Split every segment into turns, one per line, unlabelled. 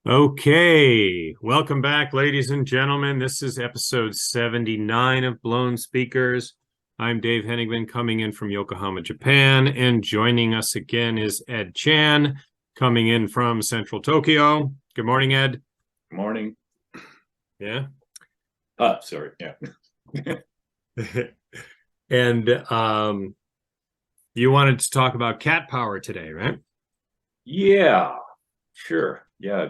Okay, welcome back, ladies and gentlemen. This is episode 79 of Blown Speakers. I'm Dave Hoenigman coming in from Yokohama, Japan, and joining us again is Ed Chan coming in from Central Tokyo. Good morning, Ed.
Good morning.
Yeah.
Sorry. Yeah.
And you wanted to talk about cat power today, right?
Yeah, sure. Yeah,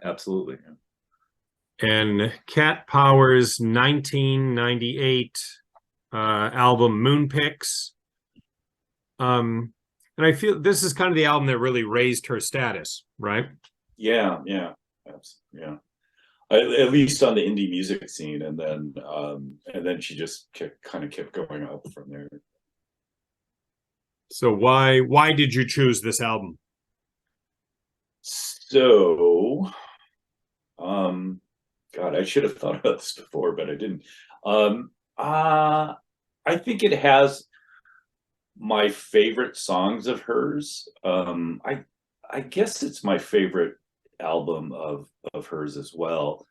absolutely.
And Cat Power's 1998 album Moonpix. And I feel this is kind of the album that really raised her status, right?
Yeah. Yeah. At least on the indie music scene, and then she just kept going up from there.
So why did you choose this album?
So, God, I should have thought about this before, but I didn't. Um, I think it has my favorite songs of hers. I guess it's my favorite album of hers as well.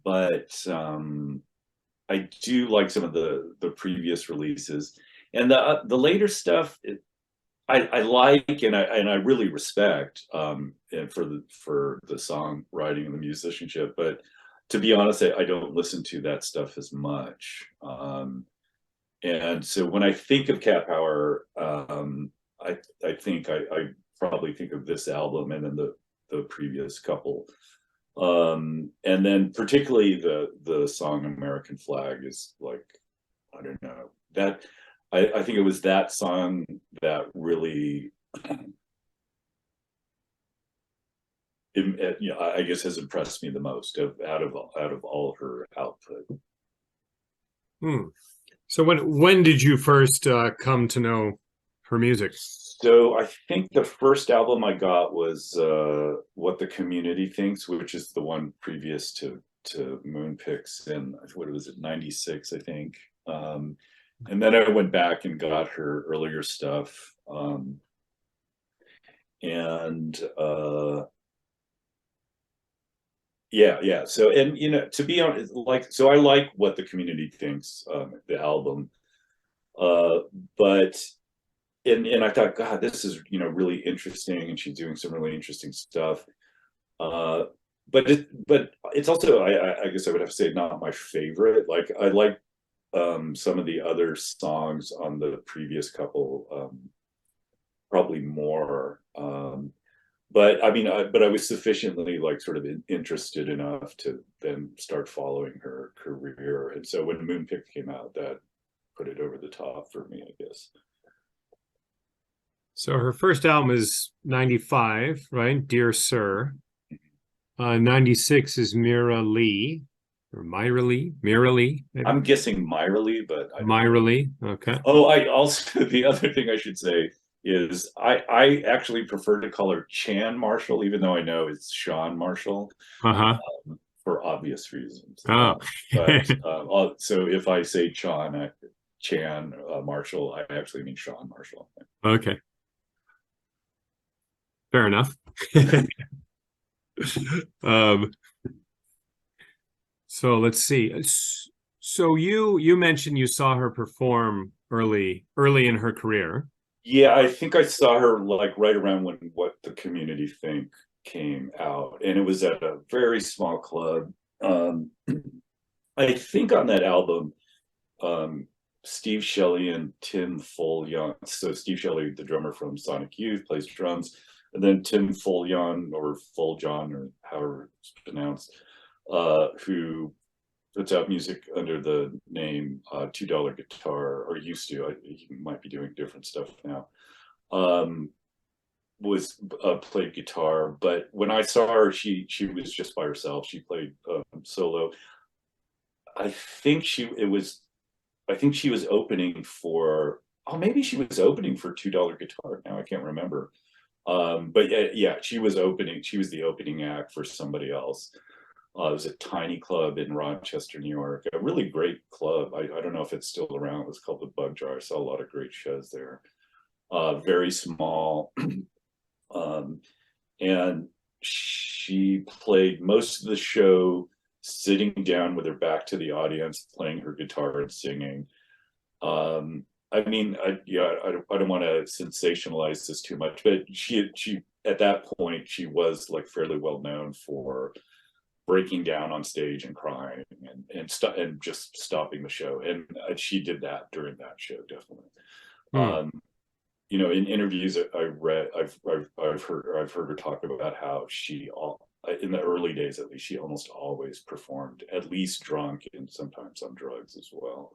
But I do like some of the previous releases, and the later stuff. I like, and I really respect, and for the songwriting and the musicianship. But to be honest, I don't listen to that stuff as much. And so when I think of Cat Power, I think I probably think of this album and then the previous couple. And then particularly the song American Flag is like, I don't know, that I think it was that song that really I guess has impressed me the most out of all her output.
Hmm. So when did you first come to know her music?
So I think the first album I got was What the Community Thinks, which is the one previous to Moonpix, and what was it, 96, I think. And then I went back and got her earlier stuff. And yeah. So, and to be honest, so I like What the Community Thinks, the album. But and I thought, God, this is really interesting, and she's doing some really interesting stuff. Uh, but it's also, I guess I would have to say, not my favorite. Like, I like some of the other songs on the previous couple, probably more. But I mean, but I was sufficiently sort of interested enough to then start following her career, and so when Moonpig came out, that put it over the top for me, I guess.
So her first album is 95, right? Dear Sir. 96 is Mira Lee or Myra Lee, maybe?
I'm guessing Myra Lee, but I don't
Myra
know.
Lee. Okay.
Oh, I also the other thing I should say is I actually prefer to call her Chan Marshall, even though I know it's Sean Marshall,
Uh-huh.
for obvious reasons.
Oh.
So if I say Chan Marshall, I actually mean Sean Marshall.
Okay. Fair enough. Um, so let's see. So you mentioned you saw her perform early in her career.
Yeah, I think I saw her right around when What the Community Think came out, and it was at a very small club. I think on that album, Steve Shelley and Tim Follion. So Steve Shelley, the drummer from Sonic Youth, plays drums, and then Tim Follion or Foljon, or however it's pronounced, who puts out music under the name $2 Guitar, or used to. He might be doing different stuff now. Was played guitar, but when I saw her, she was just by herself. She played solo. I think she was opening for. Oh, maybe she was opening for $2 Guitar. Now I can't remember. But yeah, she was opening. She was the opening act for somebody else. It was a tiny club in Rochester, New York. A really great club. I don't know if it's still around. It was called the Bug Jar. I saw a lot of great shows there. Very small. And she played most of the show sitting down with her back to the audience, playing her guitar and singing. I mean, I don't want to sensationalize this too much, but she at that point she was like fairly well known for breaking down on stage and crying and just stopping the show, and she did that during that show definitely. You know, in interviews I read, I've heard her talk about how in the early days at least, she almost always performed at least drunk and sometimes on drugs as well.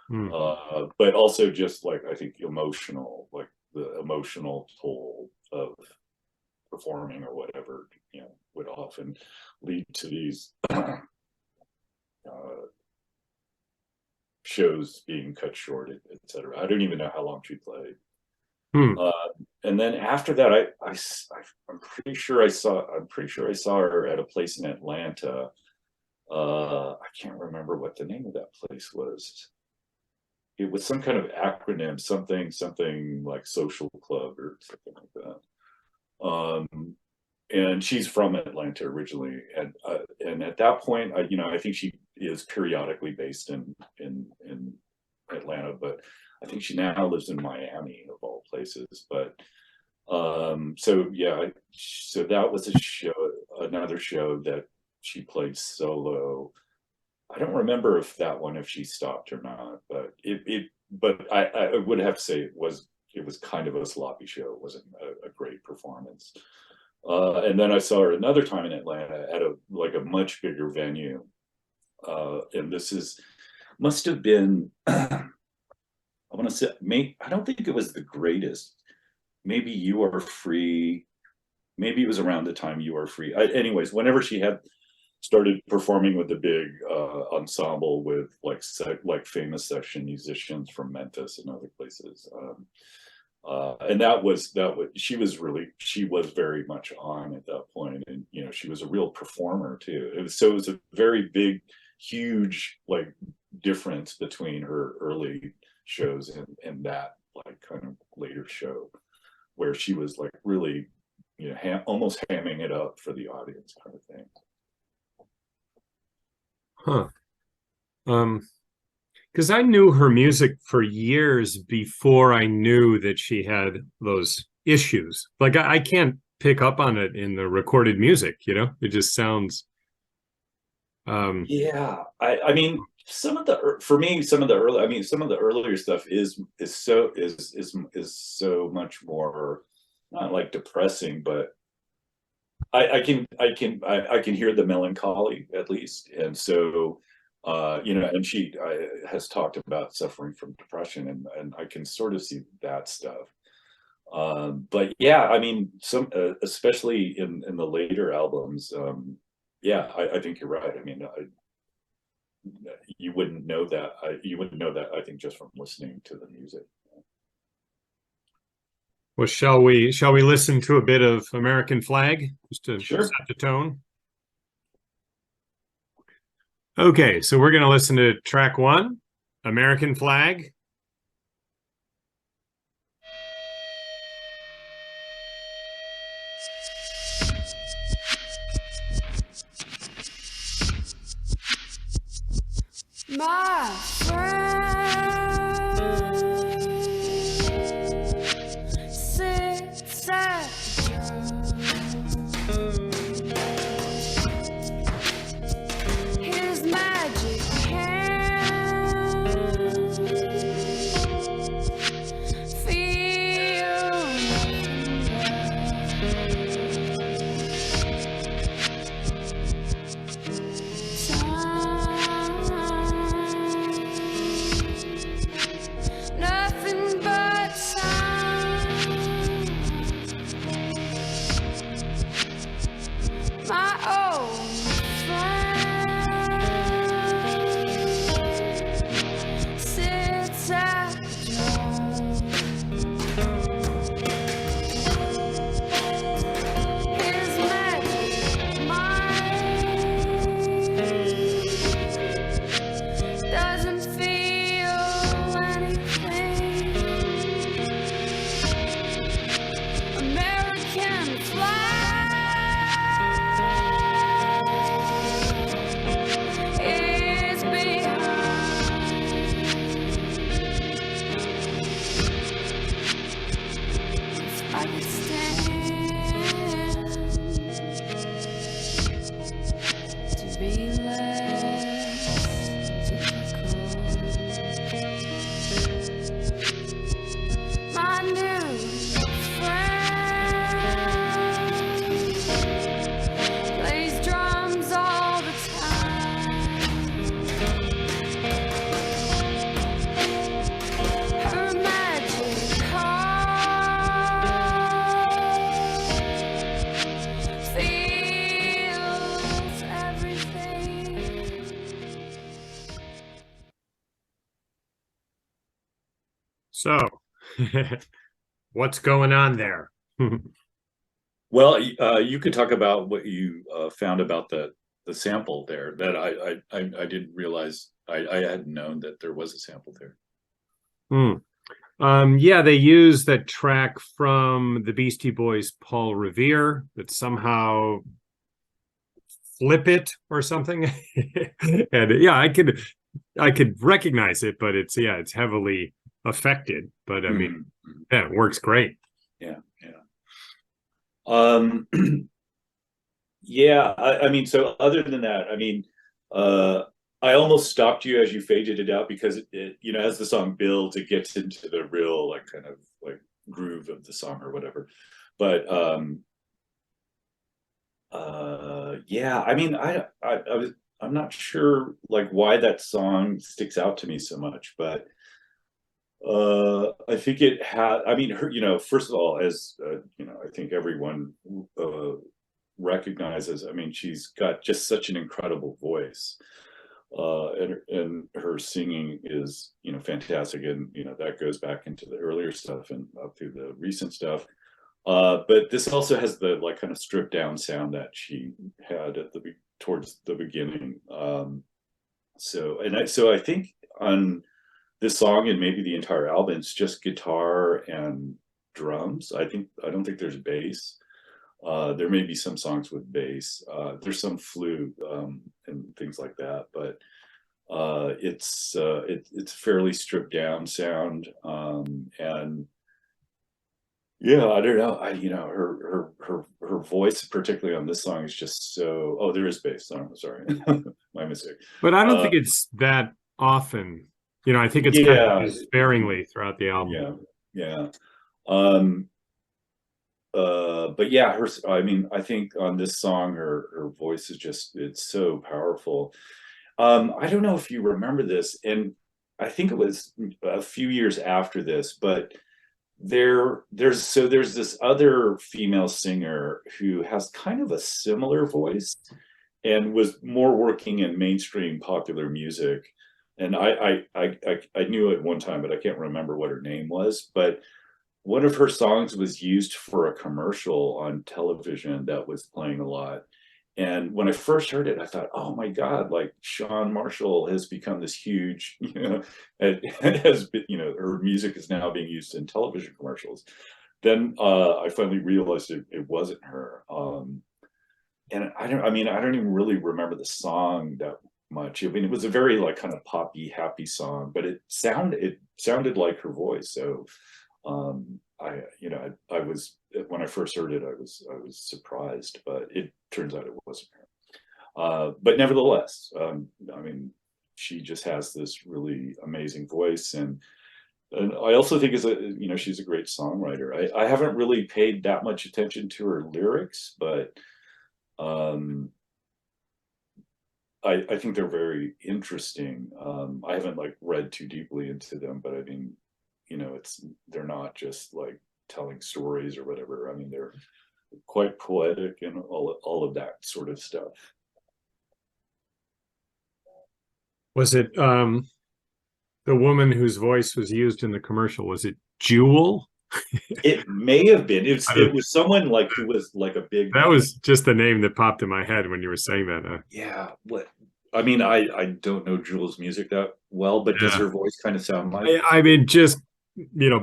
But also just like, I think emotional, like the emotional toll of performing or whatever, you know, would often lead to these shows being cut short, etc. I don't even know how long she played. And then after that, I'm pretty sure I saw her at a place in Atlanta. I can't remember what the name of that place was. It was some kind of acronym, something like Social Club or something like that. And she's from Atlanta originally, and at that point, you know, I think she is periodically based in Atlanta, but I think she now lives in Miami of all places. But so yeah, so that was another show that she played solo. I don't remember if she stopped or not, but I would have to say it was kind of a sloppy show. It wasn't a great performance. And then I saw her another time in Atlanta at a much bigger venue. And must have been, I want to say, I don't think it was the greatest. Maybe You Are Free. Maybe it was around the time You Are Free. Anyways, whenever she had started performing with the big ensemble with like famous session musicians from Memphis and other places. And she was very much on at that point, and you know, she was a real performer too. It was a very big, huge like difference between her early shows and that like kind of later show where she was like really, you know, almost hamming it up for the audience kind of thing.
Because I knew her music for years before I knew that she had those issues. Like I can't pick up on it in the recorded music, you know? It just sounds
yeah. I mean, some of the earlier stuff is so much more, not like depressing, but I can hear the melancholy at least. And so you know, and she has talked about suffering from depression, and I can sort of see that stuff. But yeah, I mean, especially in the later albums, yeah, I think you're right. I mean, you wouldn't know that. I think just from listening to the music.
Well, shall we listen to a bit of American Flag just to
Sure.
set the tone? Okay, so we're going to listen to track 1, American Flag.
My friend sits at his magic hand feel be less difficult. My new friend plays drums all the time. Her magic heart feels everything.
So, what's going on there?
Well, you could talk about what you found about the sample there that I didn't realize. I hadn't known that there was a sample there.
Yeah, they use that track from the Beastie Boys' Paul Revere that somehow flip it or something. And yeah, I could recognize it, but it's heavily affected. But I mean, yeah, it works great.
Yeah. Yeah, I mean, so other than that, I mean, I almost stopped you as you faded it out because it, as the song builds, it gets into the real like kind of like groove of the song or whatever. But yeah, I mean, I'm not sure like why that song sticks out to me so much, but I think it had, I mean, her, first of all, as I think everyone recognizes, I mean, she's got just such an incredible voice. And her singing is, fantastic. And, that goes back into the earlier stuff and up through the recent stuff. But this also has the like kind of stripped down sound that she had towards the beginning. So I think on this song and maybe the entire album, it's just guitar and drums. I don't think there's bass. There may be some songs with bass. There's some flute and things like that, but it's fairly stripped down sound. And yeah, I don't know. Her voice, particularly on this song, is just so. Oh, there is bass. Oh, sorry, my mistake.
But I don't think it's that often. I think it's kind of used sparingly throughout the album.
Yeah. But yeah, I mean, I think on this song, her voice is it's so powerful. I don't know if you remember this, and I think it was a few years after this, but there's this other female singer who has kind of a similar voice and was more working in mainstream popular music. And I knew it one time, but I can't remember what her name was. But one of her songs was used for a commercial on television that was playing a lot. And when I first heard it, I thought, oh my God, like Shawn Marshall has become this huge, it has been, her music is now being used in television commercials. Then I finally realized it wasn't her. And I don't even really remember the song that much. I mean, it was a very like kind of poppy, happy song, but it sounded like her voice. So I was, when I first heard it, I was surprised, but it turns out it wasn't her. But nevertheless, I mean, she just has this really amazing voice, and I also think she's a great songwriter. I haven't really paid that much attention to her lyrics, but I think they're very interesting. I haven't like read too deeply into them, but I mean, they're not just like telling stories or whatever. I mean, they're quite poetic and all of that sort of stuff.
Was it the woman whose voice was used in the commercial? Was it Jewel?
It may have been. It was someone like who was like a big.
That was just the name that popped in my head when you were saying that.
Yeah. What? I mean, I don't know Jewel's music that well, but does her voice kind of sound like?
I mean, just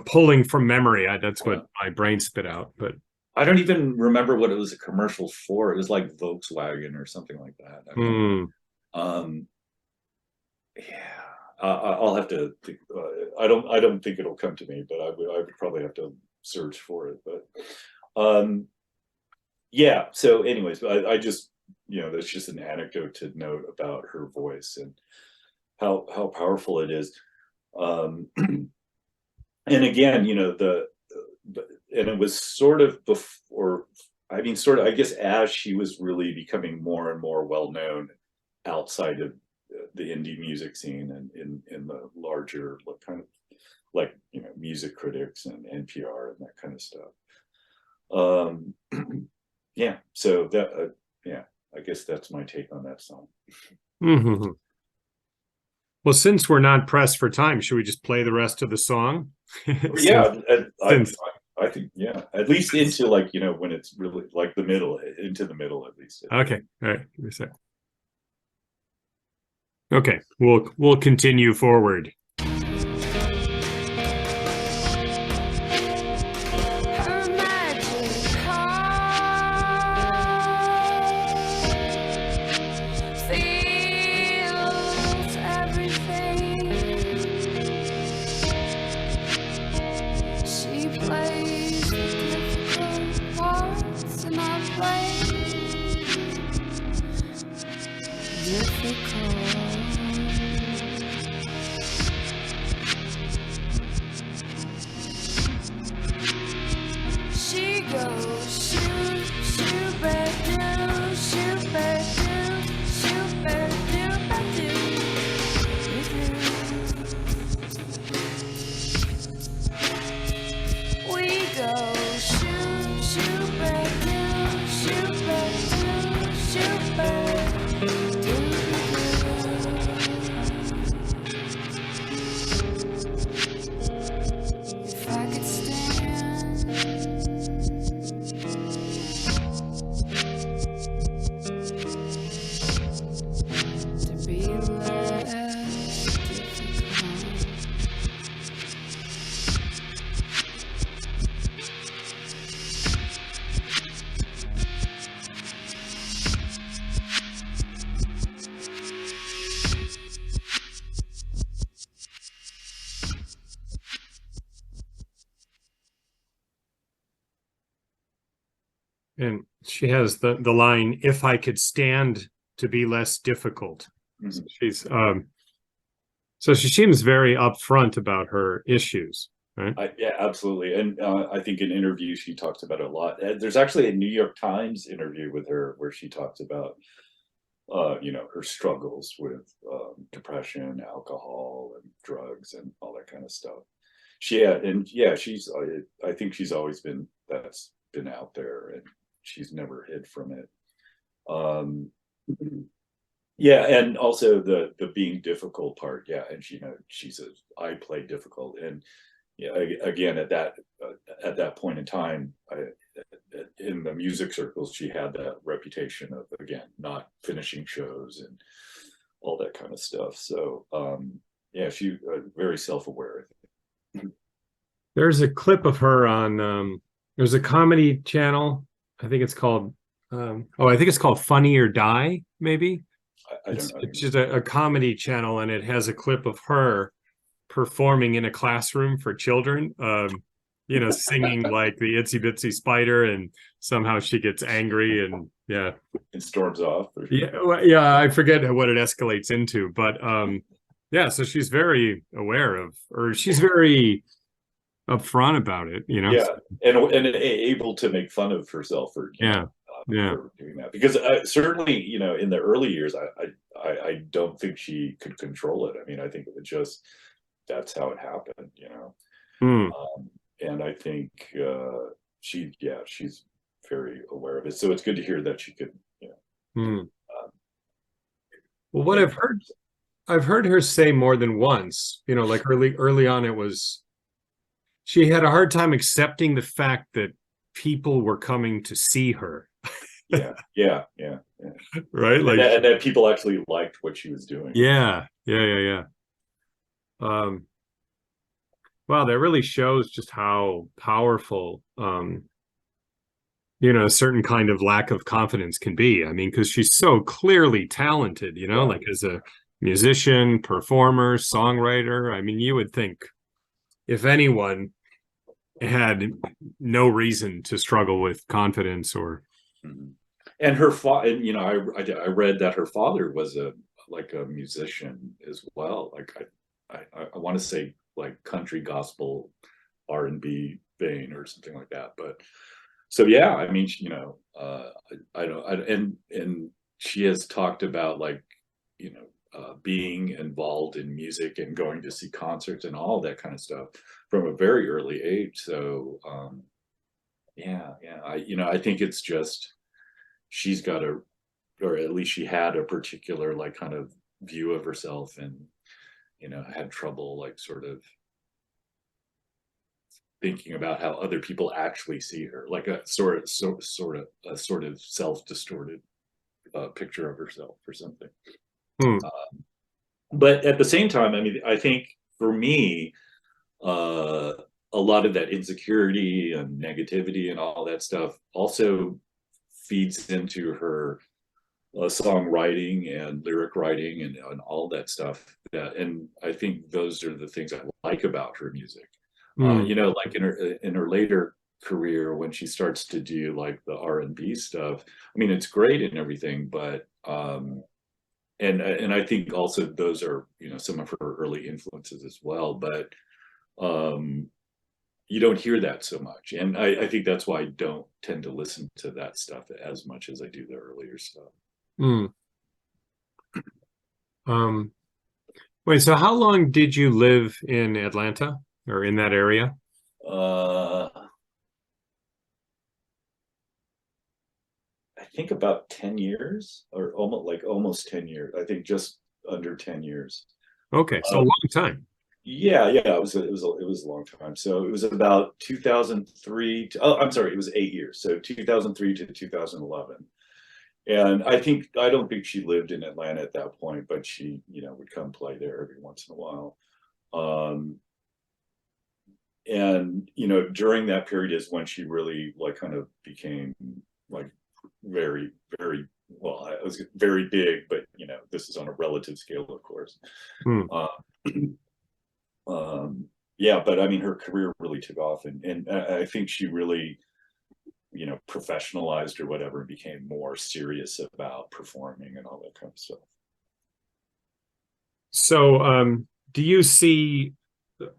pulling from memory. That's what my brain spit out. But
I don't even remember what it was a commercial for. It was like Volkswagen or something like that. I mean, yeah, I'll have to think. I don't think it'll come to me, but I would probably have to search for it. But yeah. So, anyways, I just that's just an anecdote to note about her voice and how powerful it is. And again, and it was sort of before, I mean, sort of, I guess, as she was really becoming more and more well known outside of the indie music scene and in the larger kind of like music critics and NPR and that kind of stuff. Yeah, so that yeah, I guess that's my take on that song.
Mm-hmm. Well, since we're not pressed for time, should we just play the rest of the song?
Yeah, I think, yeah, at least into like when it's really like the middle, into the middle at least.
Okay, all right, give me a sec. Okay, we'll continue forward.
Her magic heart feels everything. She plays the difficult parts and I play difficult. She goes shoot, shoot, back down, shoot, back down, shoot, back down, back down. We go shoot, shoot, back down, shoot, back down, shoot, back down. If I could stand to be less difficult.
And she has the line, "If I could stand to be less difficult."
Mhm.
She's so she seems very upfront about her issues, right?
Yeah, absolutely. And I think in interviews she talks about it a lot. There's actually a New York Times interview with her where she talks about her struggles with depression, alcohol, and drugs, and all that kind of stuff. She's I think she's always been that's been out there, and she's never hid from it. Um, yeah, and also the being difficult part. Yeah, and she says I play difficult, and yeah, again at that point in time, in the music circles, she had that reputation of again not finishing shows and all that kind of stuff. So yeah, she very self-aware.
There's a clip of her on there's a comedy channel. I think it's called I think it's called Funny or Die, maybe.
I don't know.
It's just a comedy channel, and it has a clip of her performing in a classroom for children, singing like the Itsy Bitsy Spider, and somehow she gets angry and
It storms off.
I forget what it escalates into, but so she's very aware of, or she's very upfront about it,
Yeah, and able to make fun of herself for for doing that, because certainly in the early years I don't think she could control it. I mean, I think it was just that's how it happened. And I think she's very aware of it, so it's good to hear that she could
well, what I've heard her say more than once, like early on, it was she had a hard time accepting the fact that people were coming to see her.
yeah
Right, like
and that people actually liked what she was doing.
Yeah. Wow, that really shows just how powerful a certain kind of lack of confidence can be. I mean, because she's so clearly talented, like as a musician, performer, songwriter. I mean, you would think if anyone had no reason to struggle with confidence or
And her father, and I read that her father was a musician as well. Like I want to say like country gospel R&B vein or something like that. But so yeah, I mean, I don't, and she has talked about like, being involved in music and going to see concerts and all that kind of stuff from a very early age. So yeah, I think it's just she's got a, or at least she had a particular like kind of view of herself, and had trouble like sort of thinking about how other people actually see her, like a sort of self-distorted picture of herself or something.
Hmm.
But at the same time, I mean, I think for me, uh, a lot of that insecurity and negativity and all that stuff also feeds into her songwriting and lyric writing and all that stuff. And I think those are the things I like about her music.
Hmm.
Like in her later career when she starts to do like the R&B stuff. I mean, it's great and everything, but and I think also those are some of her early influences as well. But you don't hear that so much, and I think that's why I don't tend to listen to that stuff as much as I do the earlier stuff.
Hmm. Wait, so how long did you live in Atlanta or in that area?
Uh, I think about 10 years, or almost 10 years. I think just under 10 years.
Okay, so a
Uh,
long time.
yeah, it was a long time. So it was about 2003 to, oh, I'm sorry, it was 8 years. So 2003 to 2011. And I don't think she lived in Atlanta at that point, but she, would come play there every once in a while. Um, and during that period is when she really like kind of became like very, very well. I was very big, but this is on a relative scale, of course.
Hmm.
Uh, yeah, but I mean, her career really took off, and I think she really, professionalized or whatever, and became more serious about performing and all that kind of stuff.
So, do you see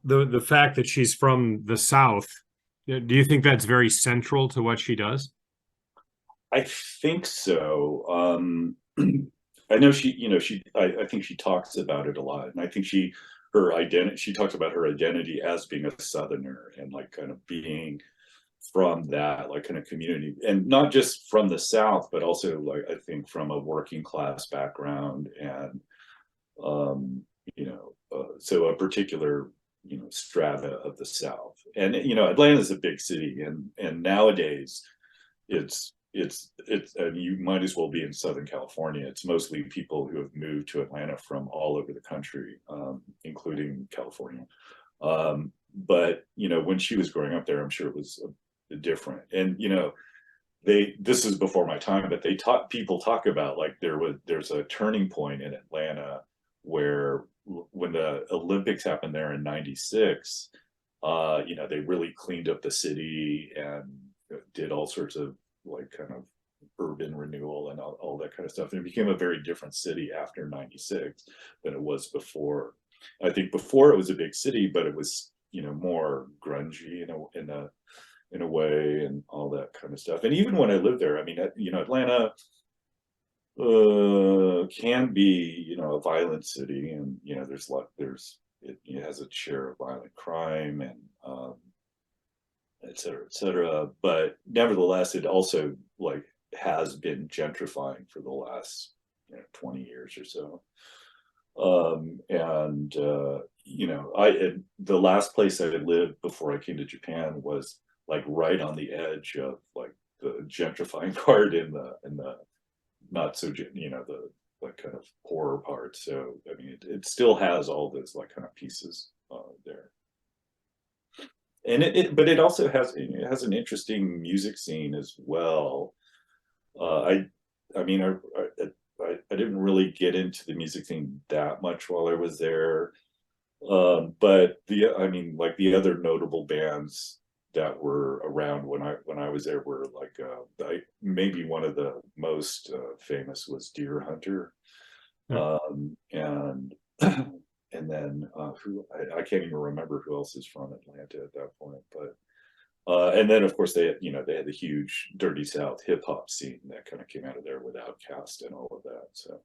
the fact that she's from the South? Do you think that's very central to what she does?
I think so. I know I think she talks about it a lot, and I think she talks about her identity as being a Southerner and like kind of being from that like kind of community, and not just from the South, but also like I think from a working class background, and so a particular strata of the South. And Atlanta is a big city, and nowadays it's you might as well be in Southern California. It's mostly people who have moved to Atlanta from all over the country, including California. But when she was growing up there, I'm sure it was different. And this is before my time, but people talk about like there's a turning point in Atlanta where when the Olympics happened there in '96, they really cleaned up the city and did all sorts of like kind of urban renewal and all that kind of stuff. And it became a very different city after '96 than it was before. I think before it was a big city, but it was more grungy in a way, and all that kind of stuff. And even when I lived there, I mean, Atlanta can be a violent city, and it has a share of violent crime and et cetera. But nevertheless, it also like has been gentrifying for the last 20 years or so. And the last place I had lived before I came to Japan was like right on the edge of like the gentrifying part in the not so the like kind of poorer part. So I mean, it still has all those like kind of pieces there. And but it also has an interesting music scene as well. I mean, I didn't really get into the music scene that much while I was there, but I mean, like the other notable bands that were around when I was there were like maybe one of the most famous was Deer Hunter, and and then who I can't even remember who else is from Atlanta at that point, but and then of course they had, they had the huge Dirty South hip hop scene that kind of came out of there with Outkast and all of that. So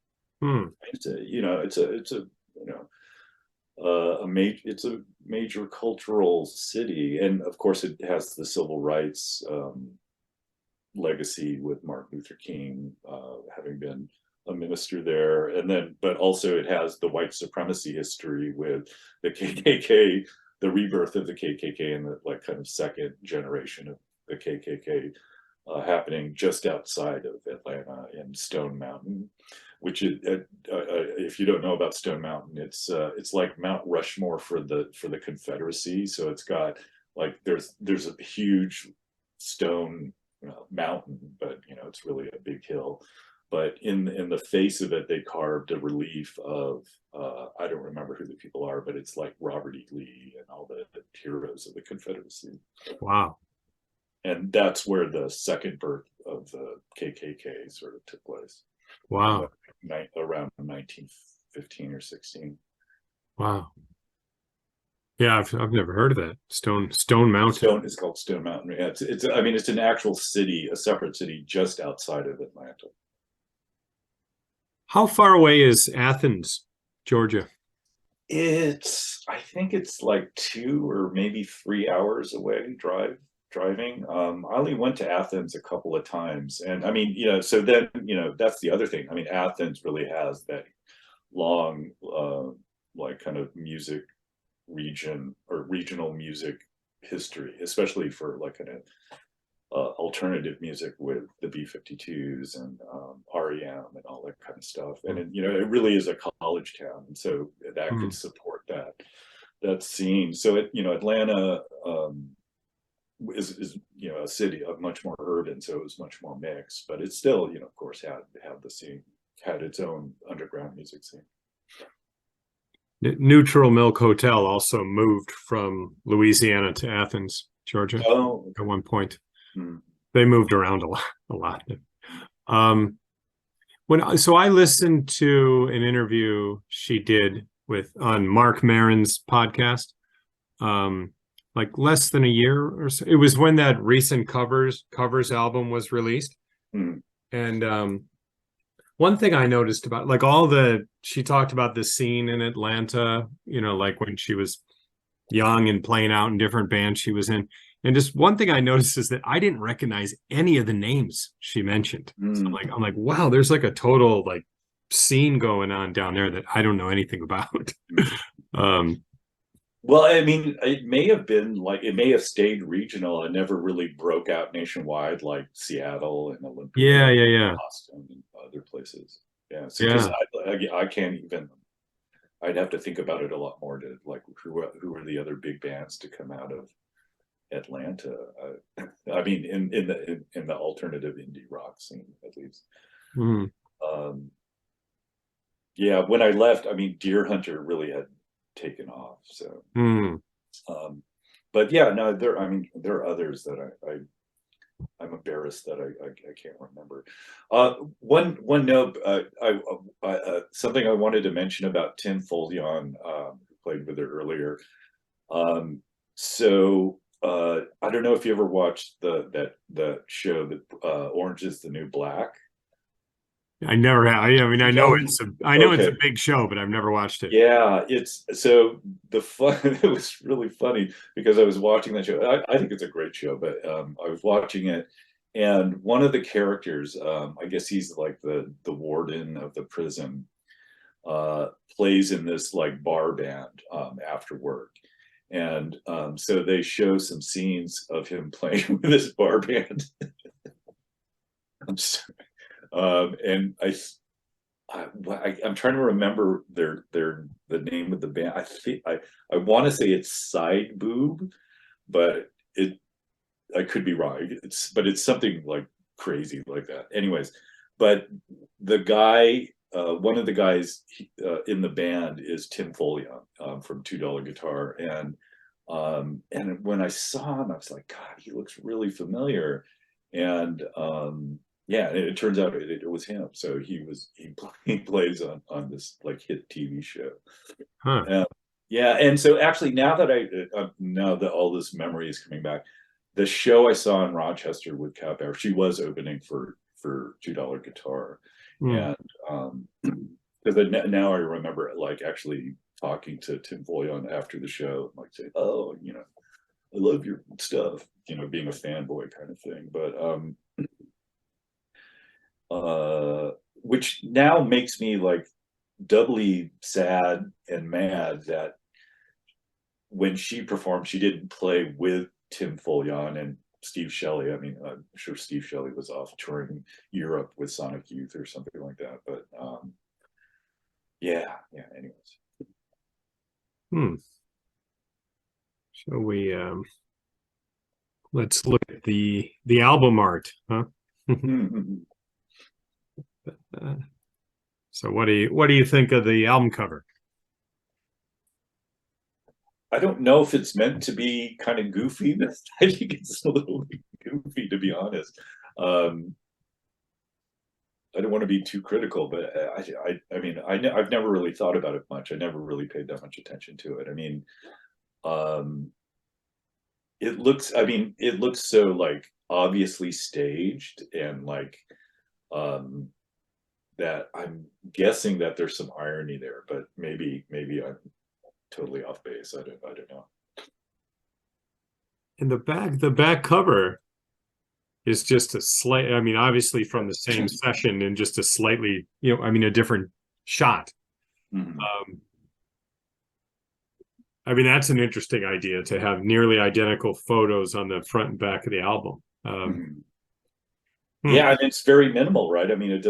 it's a it's a major cultural city, and of course it has the civil rights legacy with Martin Luther King having been a minister there, and then but also it has the white supremacy history with the KKK, the rebirth of the KKK, and the like kind of second generation of the KKK happening just outside of Atlanta in Stone Mountain, which is if you don't know about Stone Mountain, it's like Mount Rushmore for the Confederacy. So it's got like there's a huge stone mountain, but it's really a big hill. But in the face of it, they carved a relief of I don't remember who the people are, but it's like Robert E. Lee and all the heroes of the Confederacy.
Wow.
And that's where the second birth of the KKK sort of took place.
Wow.
Around 1915 or 16.
Wow. Yeah, I've never heard of that. Stone Mountain.
It's called Stone Mountain. Yeah, it's an actual city, a separate city just outside of Atlanta.
How far away is Athens, Georgia?
I think it's like 2 or maybe 3 hours away driving. I only went to Athens a couple of times, and I mean, so then, that's the other thing. I mean, Athens really has that long, like kind of music region or regional music history, especially for like an alternative music with the B-52s and REM and all that kind of stuff. And it really is a college town, and so that could support that scene. So Atlanta is a city of much more urban, so it was much more mixed, but it still of course had the scene, had its own underground music scene.
Neutral Milk Hotel also moved from Louisiana to Athens, Georgia.
Oh,
at one point. They moved around a lot. So I listened to an interview she did on Mark Maron's podcast, like less than a year or so. It was when that recent covers album was released. And one thing I noticed about she talked about the scene in Atlanta, like when she was young and playing out in different bands she was in. And just one thing I noticed is that I didn't recognize any of the names she mentioned. So I'm like, wow, there's like a total like scene going on down there that I don't know anything about.
Well, I mean, it may have stayed regional and never really broke out nationwide like Seattle and Olympia, Boston and other places. Yeah, so because I can't even. I'd have to think about it a lot more to like who are the other big bands to come out of Atlanta. I mean, in the alternative indie rock scene, at least. Yeah, when I left, I mean, Deer Hunter really had taken off. So, but yeah, no, there are others that I'm embarrassed that I can't remember. One note, something I wanted to mention about Tim Follion, who played with her earlier. So I don't know if you ever watched the show that Orange is the New Black.
I never have. I mean, I know it's a big show, but I've never watched it.
Yeah, it's so it was really funny because I was watching that show. I think it's a great show, but I was watching it, and one of the characters, I guess he's like the warden of the prison, plays in this like bar band after work. And so they show some scenes of him playing with this bar band. I'm sorry. And I'm trying to remember the name of the band. I think I want to say it's Side Boob, but I could be wrong. It's something like crazy like that. Anyways, but the guy, one of the guys in the band is Tim Follion from $2 Guitar, and And when I saw him, I was like, God, he looks really familiar. And yeah, it turns out it was him. So he plays on this like hit TV show.
Huh.
Yeah, and so actually now that all this memory is coming back, the show I saw in Rochester with Cap Air, she was opening for $2 Guitar,
Hmm.
and because now I remember like actually talking to Tim Follon after the show, like saying, "Oh, I love your stuff," being a fanboy kind of thing. But which now makes me like doubly sad and mad that when she performed, she didn't play with Tim Follon and Steve Shelley. I mean, I'm sure Steve Shelley was off touring Europe with Sonic Youth or something like that. But yeah. Anyways,
Hmm. So let's look at the album art, huh? Uh, so what do you think of the album cover?
I don't know if it's meant to be kind of goofy, but I think it's a little bit goofy, to be honest. I don't want to be too critical, but I mean, I've never really thought about it much. I never really paid that much attention to it. I mean, it looks so like obviously staged and like that I'm guessing that there's some irony there, but maybe I'm totally off base. I don't know.
And the back cover is just a slight, I mean, obviously from the same session and just a slightly, a different shot.
Mhm.
I mean, that's an interesting idea to have nearly identical photos on the front and back of the album.
Mhm. Yeah, and it's very minimal, right? I mean, it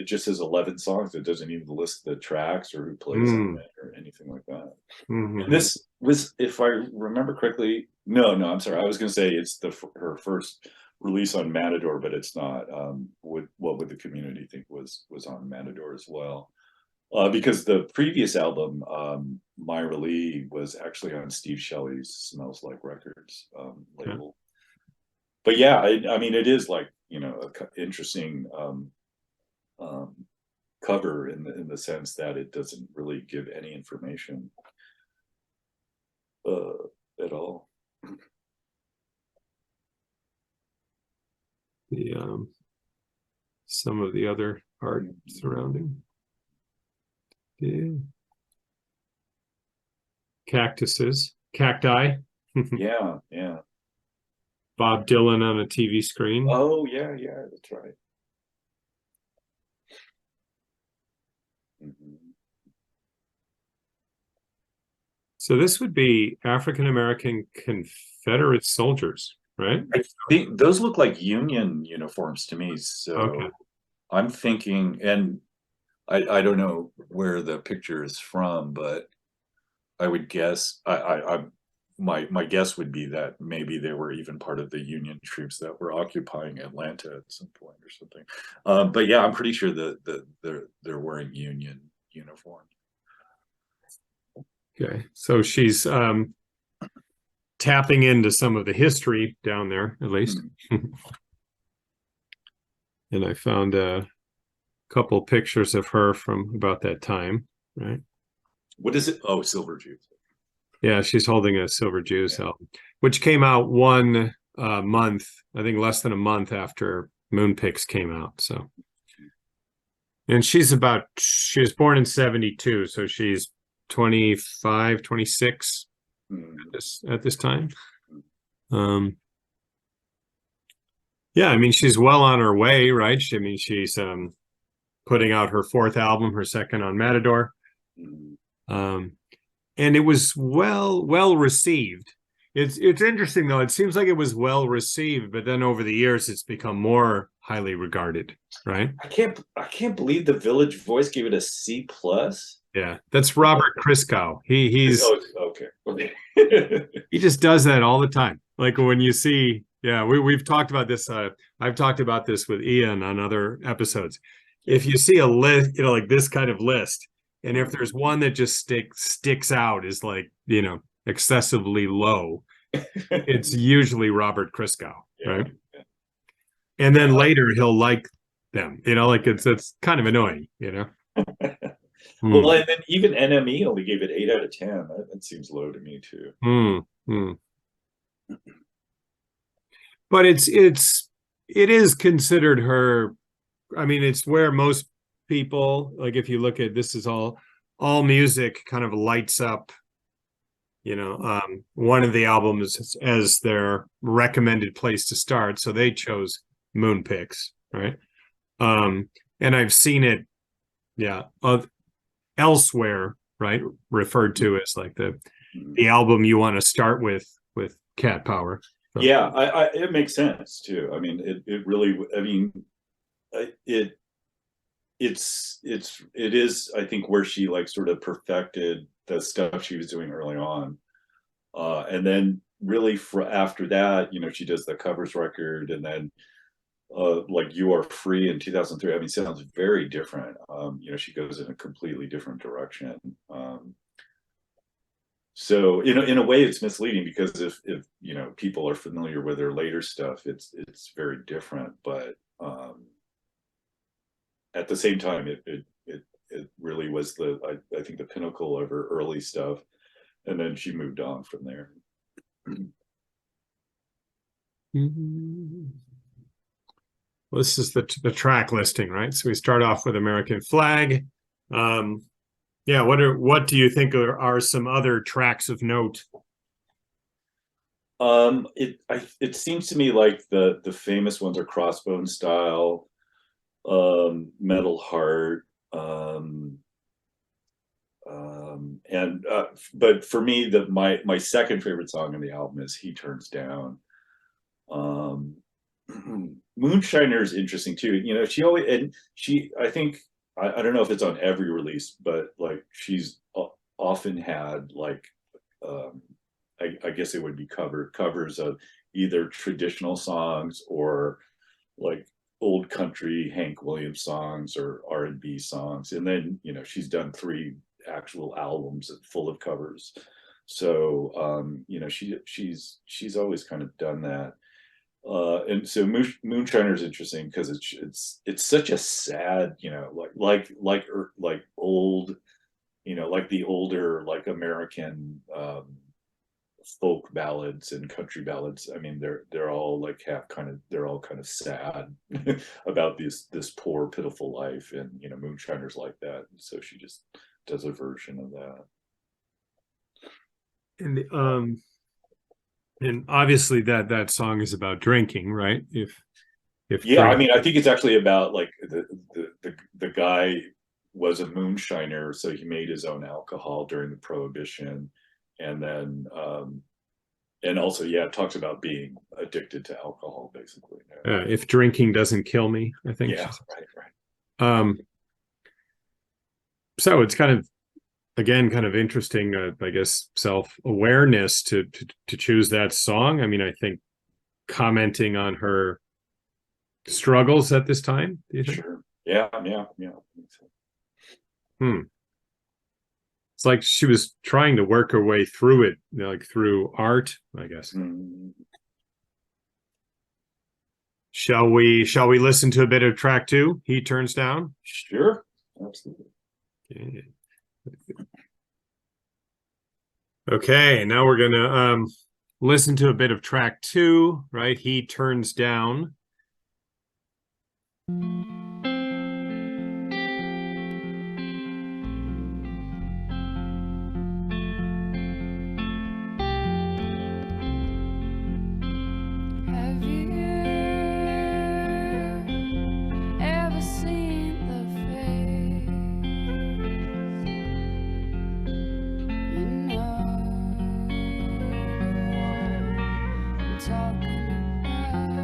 just says 11 songs. It doesn't even list the tracks or who plays on it or anything like that. And this was, if I remember correctly, no, I'm sorry. I was going to say it's her first release on Matador, but it's not. What would the community think was on Matador as well? Because the previous album, Myra Lee, was actually on Steve Shelley's Smells Like Records label. But yeah, I mean, it is like, interesting cover in the sense that it doesn't really give any information at all.
The some of the other art surrounding. Yeah. Cacti.
Yeah.
Bob Dylan on a TV screen.
Oh yeah, that's right.
So this would be African American Confederate soldiers, right?
I think those look like Union uniforms to me. So
Okay.
I'm thinking, and I don't know where the picture is from, but I would guess my guess would be that maybe they were even part of the Union troops that were occupying Atlanta at some point or something. But yeah, I'm pretty sure that they're wearing Union uniforms.
Okay. So she's tapping into some of the history down there, at least. And I found a couple pictures of her from about that time, right?
What is it? Oh, Silver Jews.
Yeah, she's holding a Silver Jews album, which came out one month, I think less than a month after Moonpix came out. So, and she was born in 72, so she's 25, 26 at this time. Yeah, I mean, she's well on her way, right? She's putting out her fourth album, her second on Matador. And it was well received. It's interesting though. It seems like it was well received, but then over the years it's become more highly regarded, right?
I can't believe the Village Voice gave it a C+.
Yeah, that's Robert Christgau. He's
okay.
He just does that all the time. Like when you see, we've talked about this. I've talked about this with Ian on other episodes. If you see a list, like this kind of list, and if there's one that just sticks out, is like, excessively low, it's usually Robert Christgau,
Yeah,
right?
yeah.
And then later he'll like them, like it's kind of annoying,
Well, and then even NME only gave it 8 out of 10. That seems low to me too.
But it is considered her. I mean, it's where most people, like if you look at this, is all music kind of lights up, one of the albums as their recommended place to start. So they chose Moonpix, right? And I've seen it, elsewhere, right? Referred to as like the album you want to start with Cat Power. So.
Yeah, it makes sense too. I mean, it really, I mean, it is, I think, where she like sort of perfected the stuff she was doing early on. And then really after that, she does the covers record, and then like You Are Free in 2003. I mean, sounds very different. She goes in a completely different direction. So in a way it's misleading, because if people are familiar with her later stuff, it's very different. But at the same time, it really was I think the pinnacle of her early stuff, and then she moved on from there.
Well, this is the track listing, right? So we start off with American Flag. What do you think are some other tracks of note?
It seems to me like the famous ones are Crossbone Style, Metal Heart, but for me, my second favorite song on the album is He Turns Down. Moonshiner is interesting too. I think, I don't know if it's on every release, but like she's often had like, I guess it would be covers of either traditional songs or like old country Hank Williams songs or R&B songs. And then, she's done 3 actual albums full of covers. So, she's always kind of done that. And so Moonshiner is interesting because it's such a sad, like old, like the older, like American folk ballads and country ballads. I mean, they're all like they're all kind of sad about this poor, pitiful life, and Moonshiner's like that. So she just does a version of that.
And obviously that song is about drinking, right? If
I mean, I think it's actually about like the guy was a moonshiner, so he made his own alcohol during the Prohibition, and then and also it talks about being addicted to alcohol, basically.
If drinking doesn't kill me, I think.
Yeah, right.
So it's kind of interesting, I guess, self-awareness to choose that song. I mean, I think commenting on her struggles at this time. Do you think?
Sure. Yeah.
It's like she was trying to work her way through it, like through art, I guess. Shall we listen to a bit of track 2, He Turns Down?
Sure. Absolutely.
Okay, now we're gonna listen to a bit of track 2, right? He Turns Down.
Have you ever seen the face? You know the one I'm talking about.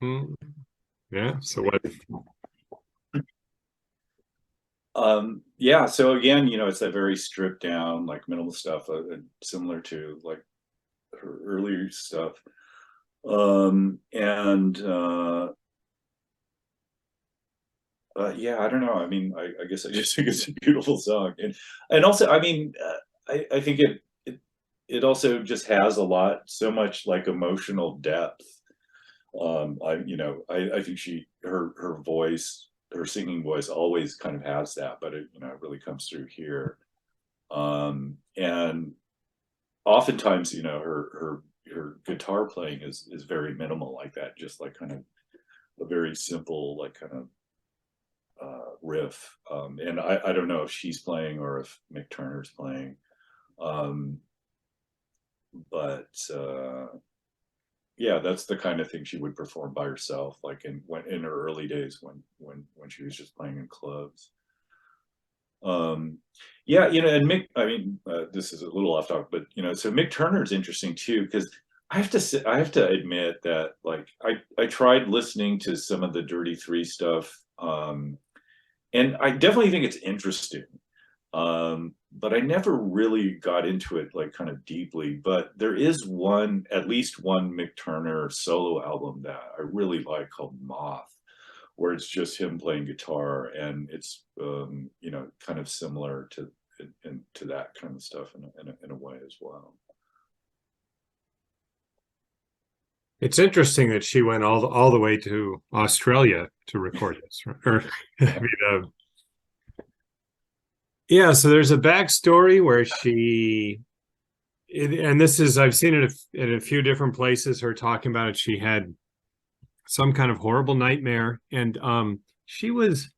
Hmm. Yeah. So what?
Yeah, so again, it's that very stripped down, like minimal stuff, similar to like her earlier stuff. And yeah, I don't know. I mean, I guess I just think it's a beautiful song, and also, I mean, I think it also just has so much like emotional depth. I think her voice, her singing voice, always kind of has that, but it really comes through here. And oftentimes, her guitar playing is very minimal like that, just like kind of a very simple, like kind of riff. And I don't know if she's playing or if Mick Turner's playing. Um, but yeah, that's the kind of thing she would perform by herself, like in her early days when she was just playing in clubs. Um, yeah, and Mick, I mean, this is a little off topic, but so Mick Turner is interesting too, because I have to admit that like I tried listening to some of the Dirty Three stuff, and I definitely think it's interesting. But I never really got into it like kind of deeply. But there is at least one Mick Turner solo album that I really like called Moth, where it's just him playing guitar, and it's kind of similar to that kind of stuff in a way as well.
It's interesting that she went all the way to Australia to record this. Or, I mean, yeah. So there's a backstory where and this is I've seen it in a few different places. Her talking about it. She had some kind of horrible nightmare, and she was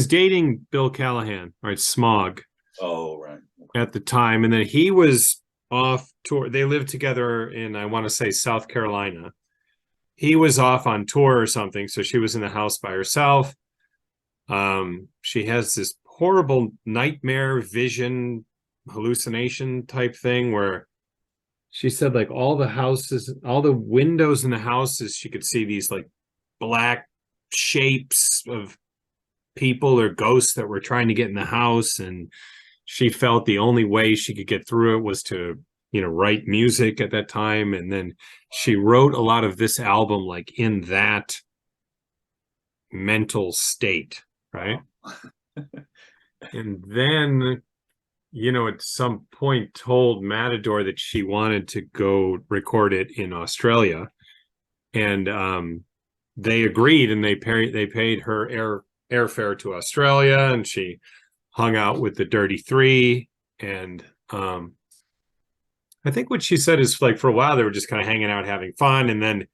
dating Bill Callahan, right? Smog.
Oh, right.
At the time, and then he was off tour. They lived together in, I want to say, South Carolina. He was off on tour or something, so she was in the house by herself. She has this horrible nightmare vision hallucination type thing where she said like all the windows in the houses, she could see these like black shapes of people or ghosts that were trying to get in the house, and she felt the only way she could get through it was to write music at that time. And then she wrote a lot of this album like in that mental state, right? And then at some point told Matador that she wanted to go record it in Australia, and they agreed, and they paid her airfare to Australia, and she hung out with the Dirty Three. And I think what she said is like for a while they were just kind of hanging out, having fun, and then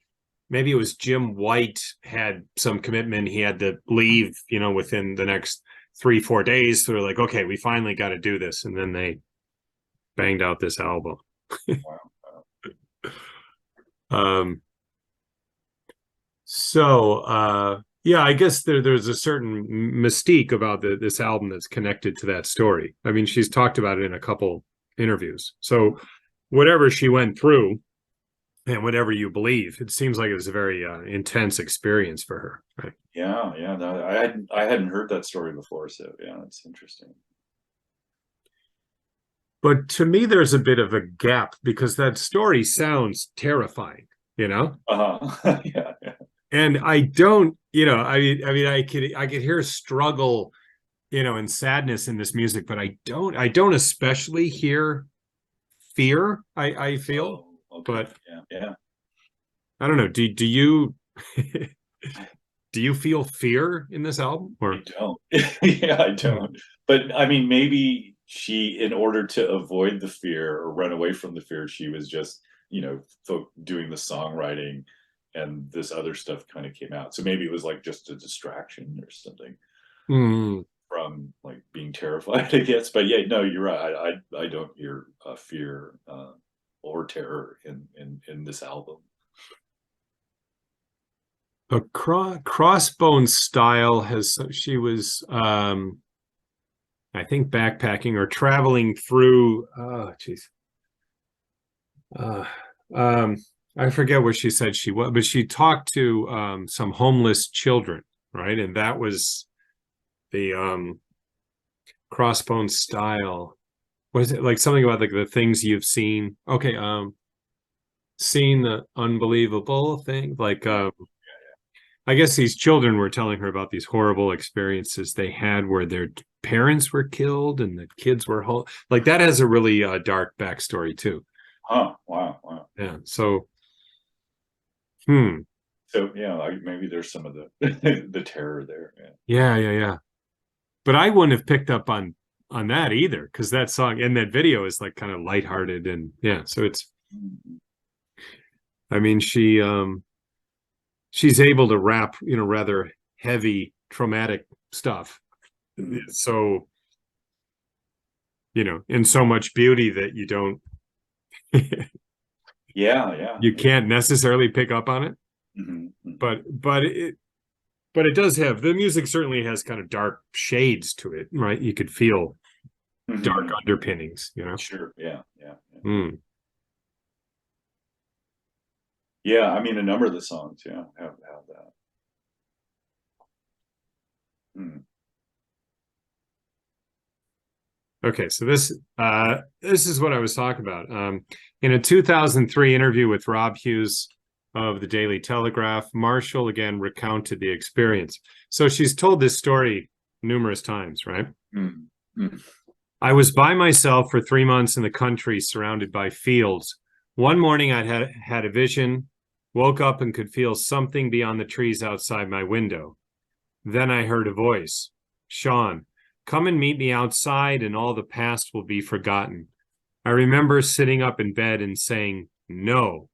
maybe it was Jim White had some commitment, he had to leave within the next 3-4 days, so they're like, okay, we finally got to do this, and then they banged out this album. So yeah, I guess there's a certain mystique about this album that's connected to that story. I mean, she's talked about it in a couple interviews. So whatever she went through and whatever you believe, it seems like it was a very intense experience for her, right?
Yeah, no, I hadn't heard that story before, so yeah, it's interesting.
But to me, there's a bit of a gap because that story sounds terrifying,
Yeah.
And I don't, I could hear struggle, and sadness in this music, but I don't especially hear fear. I feel,
Okay.
but
yeah.
I don't know. Do you do you feel fear in this album? Or
I don't. Yeah, I don't. But I mean, maybe she, in order to avoid the fear or run away from the fear, she was just, doing the songwriting, and this other stuff kind of came out. So maybe it was like just a distraction or something from like being terrified, I guess. But yeah, no, you're right. I don't hear fear or terror in this album.
a Crossbone Style she was I think backpacking or traveling through I forget what she said she was, but she talked to some homeless children, right? And that was the Crossbone style. What is it, like something about like the things you've seen? Okay, seen the unbelievable thing. Like I guess these children were telling her about these horrible experiences they had where their parents were killed and the kids were like that has a really dark backstory too.
Huh. Wow.
Yeah. So,
So yeah, maybe there's some of the the terror there.
yeah. But I wouldn't have picked up on that either because that song and that video is like kind of lighthearted and yeah. So it's, I mean, she's able to rap, rather heavy, traumatic stuff. So, in so much beauty that you don't,
Yeah.
you can't necessarily pick up on it. But it does have, the music certainly has kind of dark shades to it, right? You could feel dark underpinnings,
Sure. Yeah.
Mm.
Yeah, I mean, a number of the songs, have that.
Okay, so this is what I was talking about. In a 2003 interview with Rob Hughes of the Daily Telegraph, Marshall again recounted the experience. So she's told this story numerous times, right? I was by myself for 3 months in the country, surrounded by fields. One morning, I had a vision, woke up and could feel something beyond the trees outside my window. Then I heard a voice, Sean, come and meet me outside and all the past will be forgotten. I remember sitting up in bed and saying, no.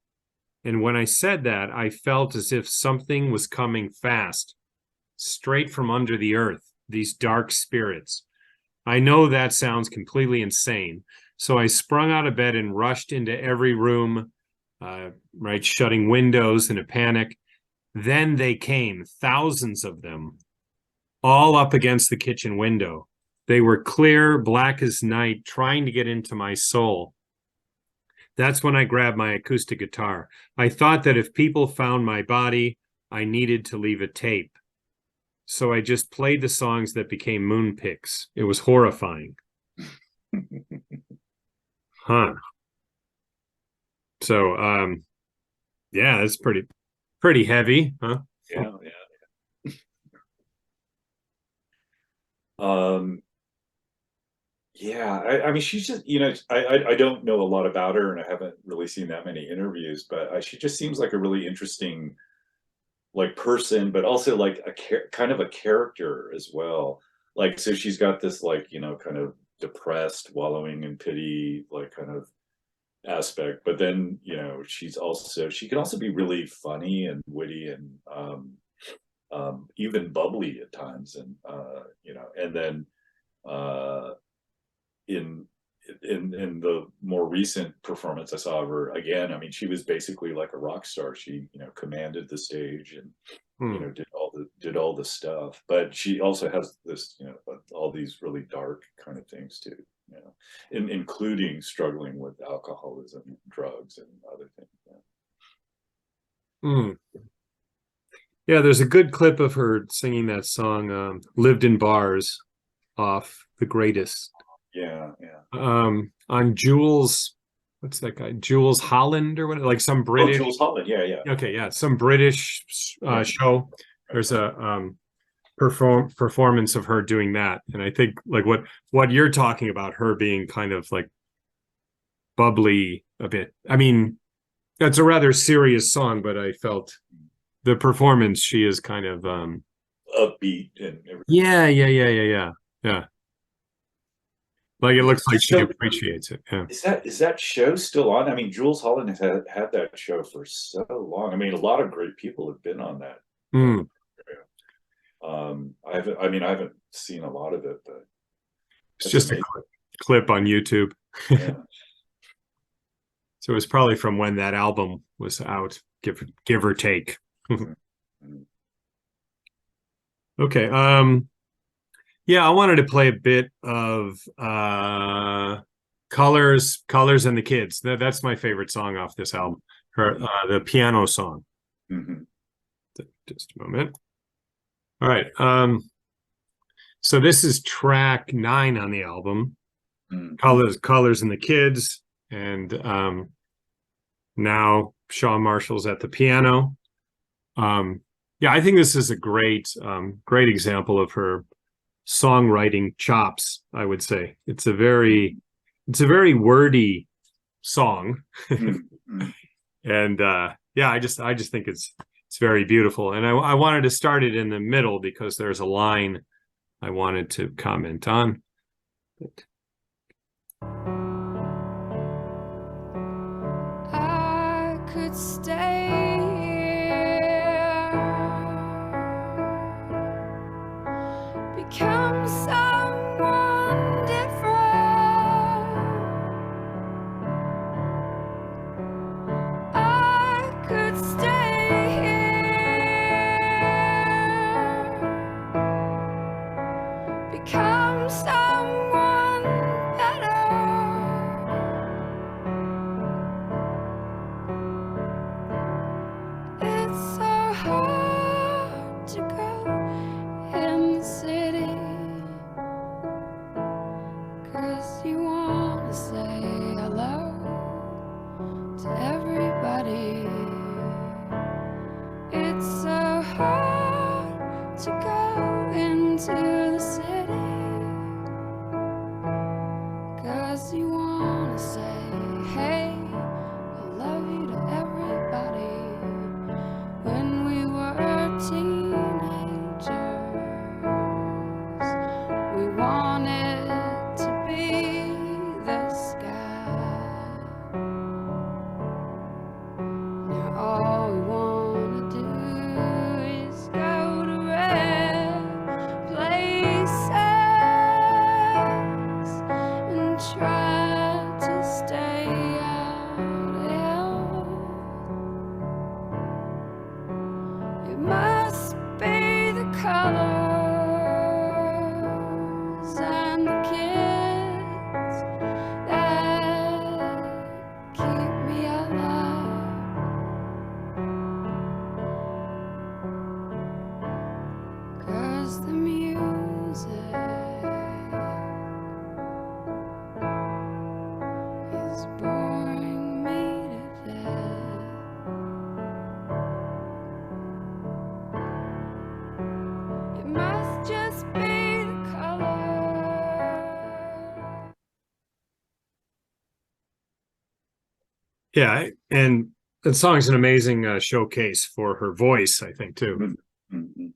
And when I said that, I felt as if something was coming fast, straight from under the earth, these dark spirits. I know that sounds completely insane. So I sprung out of bed and rushed into every room, right, shutting windows in a panic. Then they came, thousands of them, all up against the kitchen window. They were clear, black as night, trying to get into my soul. That's when I grabbed my acoustic guitar. I thought that if people found my body, I needed to leave a tape. So I just played the songs that became Moonpix. It was horrifying. Huh. So, yeah, it's pretty heavy, huh?
Yeah. Yeah, I mean, she's just, I don't know a lot about her, and I haven't really seen that many interviews, but she just seems like a really interesting, like, person, but also like kind of a character as well. Like, so she's got this, like, kind of depressed, wallowing in pity, like, kind of aspect, but then, she can also be really funny and witty and even bubbly at times, and and then in the more recent performance I saw of her again, I mean, she was basically like a rock star. She, commanded the stage and did all the stuff. But she also has this, all these really dark kind of things too, including struggling with alcoholism, drugs, and other things.
Yeah, there's a good clip of her singing that song, Lived in Bars, off The Greatest.
Yeah.
On Jules, what's that guy? Jules Holland or what? Like some British.
Jules Holland, yeah.
Okay, yeah, some British show. There's a performance of her doing that, and I think like what you're talking about, her being kind of like bubbly a bit. I mean, that's a rather serious song, but I felt the performance, she is kind of
upbeat and everything.
Yeah. Like it looks like she appreciates it. Yeah.
Is that show still on? I mean, Jules Holland has had that show for so long. I mean, a lot of great people have been on that. I haven't seen a lot of it, but
it's just amazing. A clip on YouTube.
Yeah.
So it was probably from when that album was out, give or take. Okay. Yeah, I wanted to play a bit of Colors and the Kids. That's my favorite song off this album. her the piano song.
Mhm.
Just a moment. All right. So this is track 9 on the album.
Mhm.
Colors and the Kids, and now Shawn Marshall's at the piano. Yeah, I think this is a great example of her songwriting chops, I would say. It's a very wordy song.
Mhm.
And yeah, I just think it's very beautiful. And I wanted to start it in the middle because there's a line I wanted to comment on.
I could stay here, become someone different. I could stay here, become someone better. It's so hard to go in the city, 'cause you wanna say hello to everybody. It's so hard to go into the city, 'cause you wanna say, hey, I love you to everybody. When we were teenagers, we wanted to be the sky. Now all we wanna do is go to red places and try to stay out of hell. It must be the colors and the kids that keep me alive. 'Cause the music is boring me to death. It must just be the color.
Yeah, and the song's an amazing showcase for her voice, I think, too.
Mhm.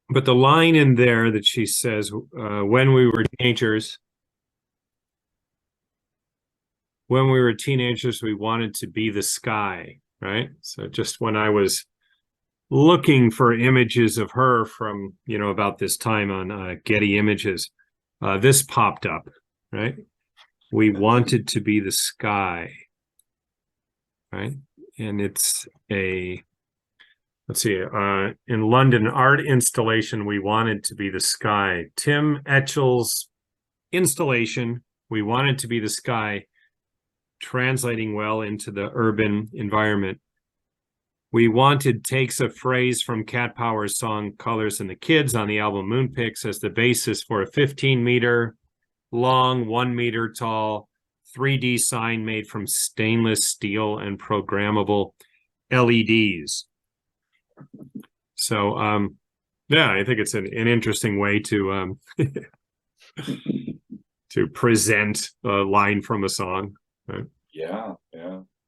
But the line in there that she says, when we were teenagers, we wanted to be the sky, right? So just when I was looking for images of her from, about this time on Getty Images, this popped up, right? We wanted to be the sky, right? And it's let's see, in London, art installation, we wanted to be the sky. Tim Etchell's installation, we wanted to be the sky, translating well into the urban environment. We wanted takes a phrase from Cat Power's song Colors and the Kids on the album Moonpix as the basis for a 15-meter long, 1 meter tall 3D sign made from stainless steel and programmable LEDs. So, yeah, I think it's an interesting way to to present a line from a song. Right?
Yeah.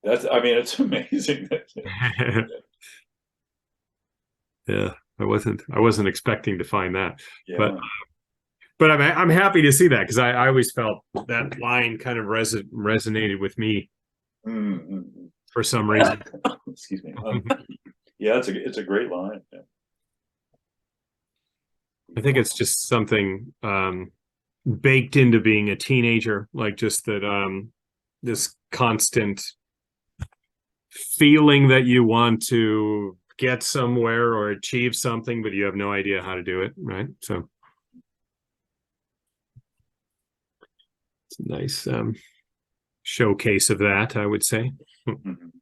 It's amazing.
Yeah, I wasn't expecting to find that,
Yeah.
but I'm happy to see that because I always felt that line kind of resonated with me
Mhm.
for some reason.
Excuse me. Yeah, it's a great line. Yeah.
I think it's just something baked into being a teenager, like just that this constant feeling that you want to get somewhere or achieve something, but you have no idea how to do it, right? So it's nice. showcase of that, I would say.
Mhm.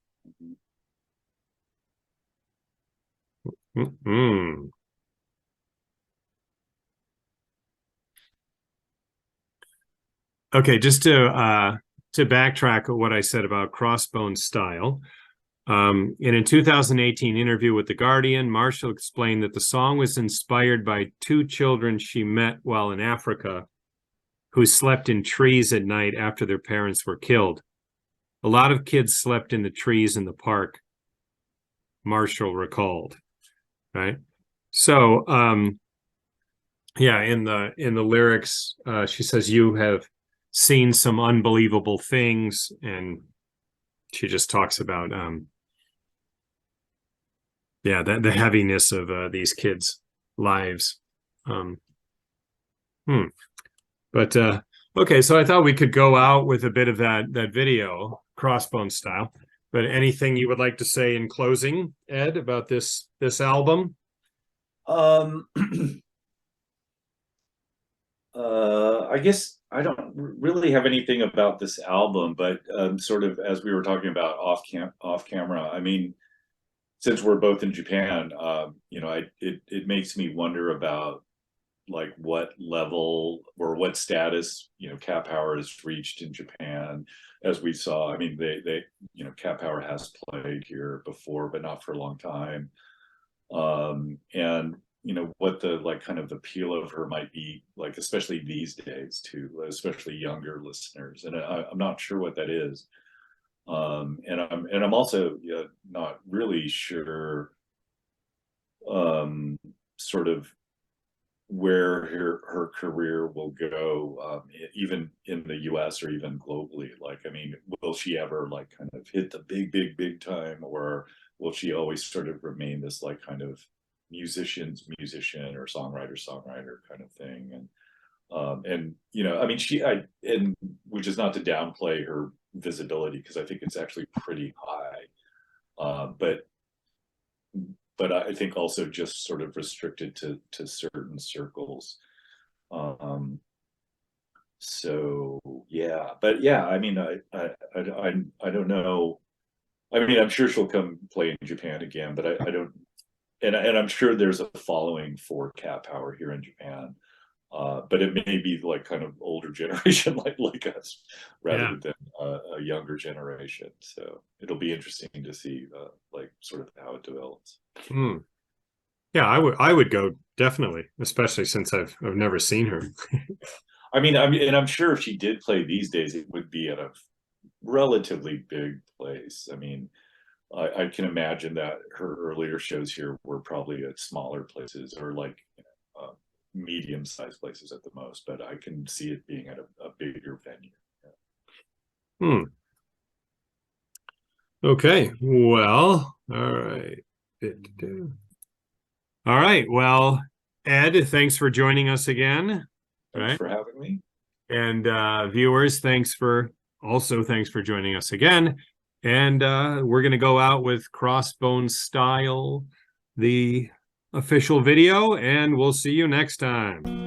Mm. Okay, just to backtrack what I said about Crossbone's style. In a 2018 interview with The Guardian, Marshall explained that the song was inspired by two children she met while in Africa who slept in trees at night after their parents were killed. A lot of kids slept in the trees in the park, Marshall recalled, right? So, yeah, in the lyrics, she says, "You have seen some unbelievable things," and she just talks about yeah, the heaviness of these kids' lives. Um, But okay, so I thought we could go out with a bit of that video, Crossbone style. But anything you would like to say in closing, Ed, about this album?
Um, I guess I don't really have anything about this album, but sort of as we were talking about off camera, I mean, since we're both in Japan, it makes me wonder about like what level or what status Cat Power has reached in Japan. As we saw, I mean, they Cat Power has played here before, but not for a long time. And what the like kind of appeal of her might be, like especially these days to especially younger listeners, and I'm not sure what that is. And I'm also not really sure sort of where her career will go, even in the US or even globally. Like, I mean, will she ever like kind of hit the big time, or will she always sort of remain this like kind of musician or songwriter kind of thing? And I mean, and which is not to downplay her visibility, because I think it's actually pretty high, but I think also just sort of restricted to certain circles. So yeah, but yeah, I mean, I don't know. I mean, I'm sure she'll come play in Japan again, but I don't, and I'm sure there's a following for Cat Power here in Japan. But it may be like kind of older generation like us rather than a younger generation. So it'll be interesting to see like sort of how it develops.
Yeah, I would go definitely, especially since I've never seen her.
I mean, and I'm sure if she did play these days, it would be at a relatively big place. I mean, I can imagine that her earlier shows here were probably at smaller places, or like medium-sized places at the most, but I can see it being at a bigger venue.
Yeah. Okay, well, all right. All right, well, Ed, thanks for joining us again.
Thanks for having me.
And viewers, thanks for joining us again. And we're going to go out with Crossbone Style, the official video, and we'll see you next time.